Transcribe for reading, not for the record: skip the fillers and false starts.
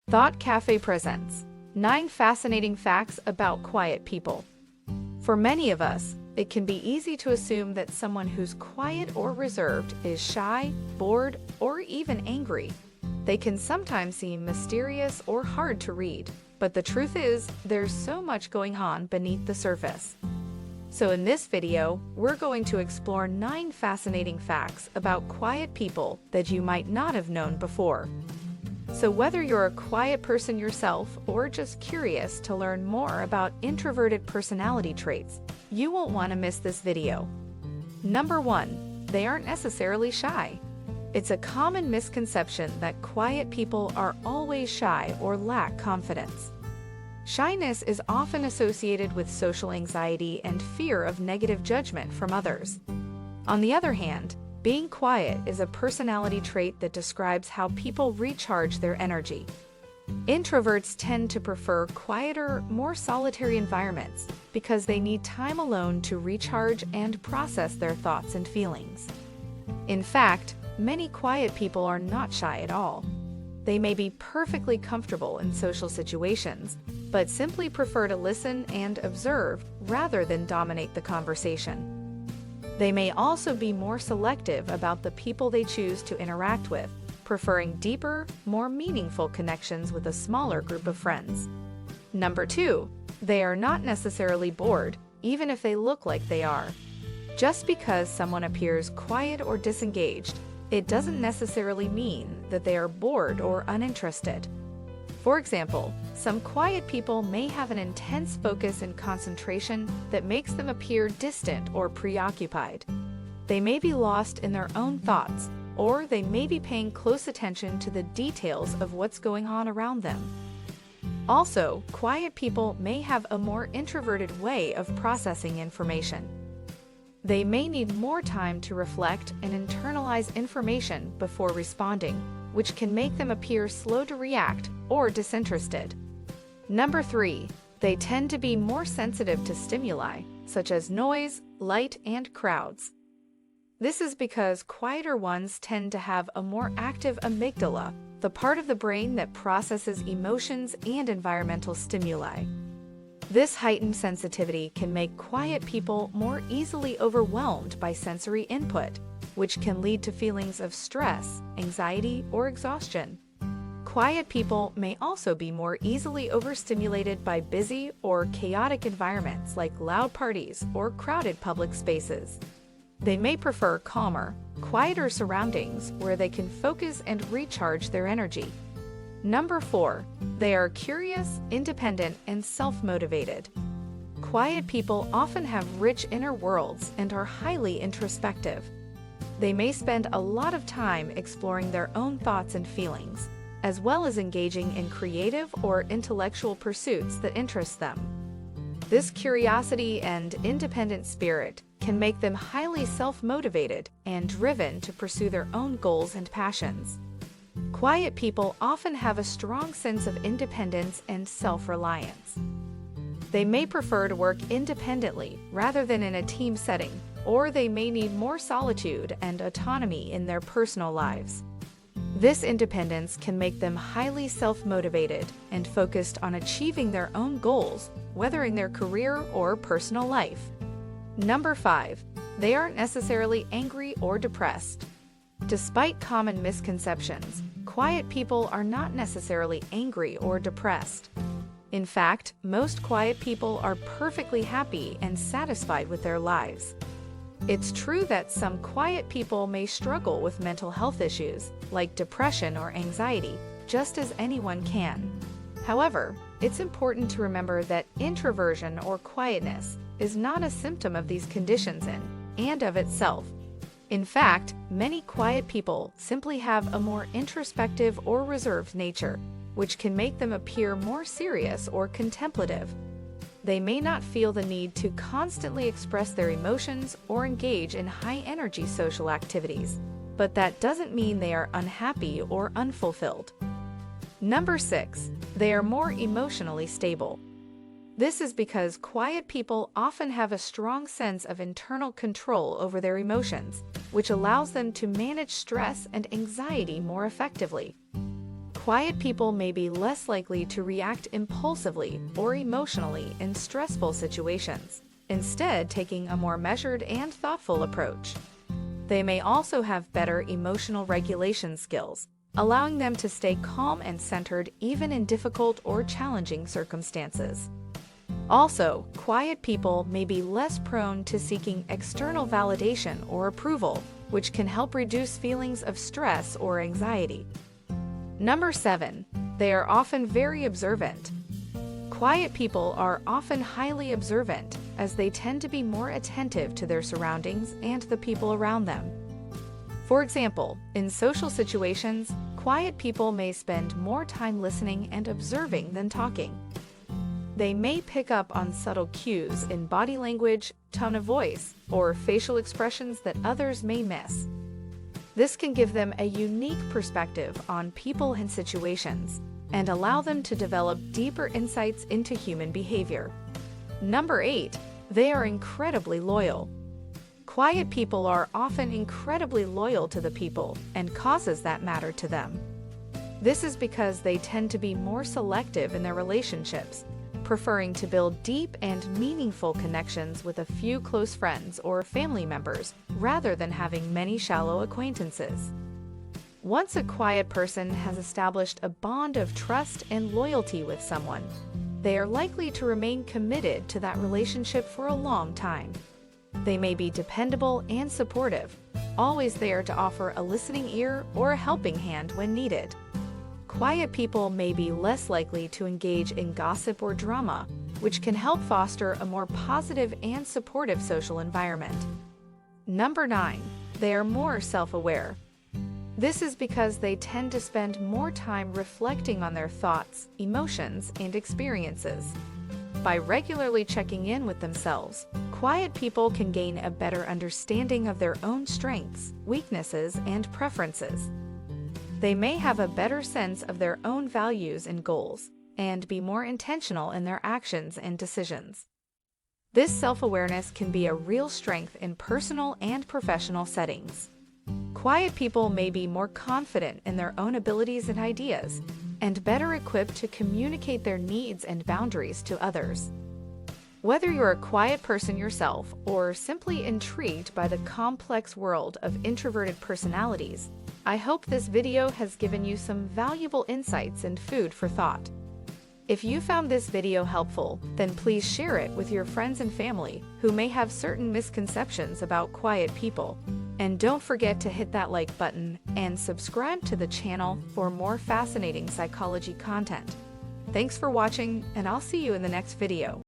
Thought Cafe presents 9 fascinating facts about quiet people. For many of us, it can be easy to assume that someone who's quiet or reserved is shy, bored, or even angry. They can sometimes seem mysterious or hard to read, but the truth is, there's so much going on beneath the surface. So in this video, we're going to explore 9 fascinating facts about quiet people that you might not have known before. So whether you're a quiet person yourself or just curious to learn more about introverted personality traits, you won't want to miss this video. Number 1, they aren't necessarily shy. It's a common misconception that quiet people are always shy or lack confidence. Shyness is often associated with social anxiety and fear of negative judgment from others. On the other hand, being quiet is a personality trait that describes how people recharge their energy. Introverts tend to prefer quieter, more solitary environments because they need time alone to recharge and process their thoughts and feelings. In fact, many quiet people are not shy at all. They may be perfectly comfortable in social situations, but simply prefer to listen and observe rather than dominate the conversation. They may also be more selective about the people they choose to interact with, preferring deeper, more meaningful connections with a smaller group of friends. Number 2, they are not necessarily bored, even if they look like they are. Just because someone appears quiet or disengaged, it doesn't necessarily mean that they are bored or uninterested. For example, some quiet people may have an intense focus and concentration that makes them appear distant or preoccupied. They may be lost in their own thoughts, or they may be paying close attention to the details of what's going on around them. Also, quiet people may have a more introverted way of processing information. They may need more time to reflect and internalize information before responding, which can make them appear slow to react or disinterested. Number 3, they tend to be more sensitive to stimuli, such as noise, light, and crowds. This is because quieter ones tend to have a more active amygdala, the part of the brain that processes emotions and environmental stimuli. This heightened sensitivity can make quiet people more easily overwhelmed by sensory input, which can lead to feelings of stress, anxiety, or exhaustion. Quiet people may also be more easily overstimulated by busy or chaotic environments like loud parties or crowded public spaces. They may prefer calmer, quieter surroundings where they can focus and recharge their energy. Number 4, they are curious, independent, and self-motivated. Quiet people often have rich inner worlds and are highly introspective. They may spend a lot of time exploring their own thoughts and feelings, as well as engaging in creative or intellectual pursuits that interest them. This curiosity and independent spirit can make them highly self-motivated and driven to pursue their own goals and passions. Quiet people often have a strong sense of independence and self-reliance. They may prefer to work independently rather than in a team setting, or they may need more solitude and autonomy in their personal lives. This independence can make them highly self-motivated and focused on achieving their own goals, whether in their career or personal life. Number 5, they aren't necessarily angry or depressed. Despite common misconceptions, quiet people are not necessarily angry or depressed. In fact, most quiet people are perfectly happy and satisfied with their lives. It's true that some quiet people may struggle with mental health issues, like depression or anxiety, just as anyone can. However, it's important to remember that introversion or quietness is not a symptom of these conditions and of itself. In fact, many quiet people simply have a more introspective or reserved nature, which can make them appear more serious or contemplative. They may not feel the need to constantly express their emotions or engage in high-energy social activities, but that doesn't mean they are unhappy or unfulfilled. Number 6, they are more emotionally stable. This is because quiet people often have a strong sense of internal control over their emotions, which allows them to manage stress and anxiety more effectively. Quiet people may be less likely to react impulsively or emotionally in stressful situations, instead taking a more measured and thoughtful approach. They may also have better emotional regulation skills, allowing them to stay calm and centered even in difficult or challenging circumstances. Also, quiet people may be less prone to seeking external validation or approval, which can help reduce feelings of stress or anxiety. Number 7. They are often very observant. Quiet people are often highly observant, as they tend to be more attentive to their surroundings and the people around them. For example, in social situations, quiet people may spend more time listening and observing than talking. They may pick up on subtle cues in body language, tone of voice, or facial expressions that others may miss. This can give them a unique perspective on people and situations, and allow them to develop deeper insights into human behavior. Number 8. They are incredibly loyal. Quiet people are often incredibly loyal to the people and causes that matter to them. This is because they tend to be more selective in their relationships, preferring to build deep and meaningful connections with a few close friends or family members rather than having many shallow acquaintances. Once a quiet person has established a bond of trust and loyalty with someone, they are likely to remain committed to that relationship for a long time. They may be dependable and supportive, always there to offer a listening ear or a helping hand when needed. Quiet people may be less likely to engage in gossip or drama, which can help foster a more positive and supportive social environment. Number 9. They are more self-aware. This is because they tend to spend more time reflecting on their thoughts, emotions, and experiences. By regularly checking in with themselves, quiet people can gain a better understanding of their own strengths, weaknesses, and preferences. They may have a better sense of their own values and goals, and be more intentional in their actions and decisions. This self-awareness can be a real strength in personal and professional settings. Quiet people may be more confident in their own abilities and ideas, and better equipped to communicate their needs and boundaries to others. Whether you're a quiet person yourself or simply intrigued by the complex world of introverted personalities, I hope this video has given you some valuable insights and food for thought. If you found this video helpful, then please share it with your friends and family who may have certain misconceptions about quiet people. And don't forget to hit that like button and subscribe to the channel for more fascinating psychology content. Thanks for watching, and I'll see you in the next video.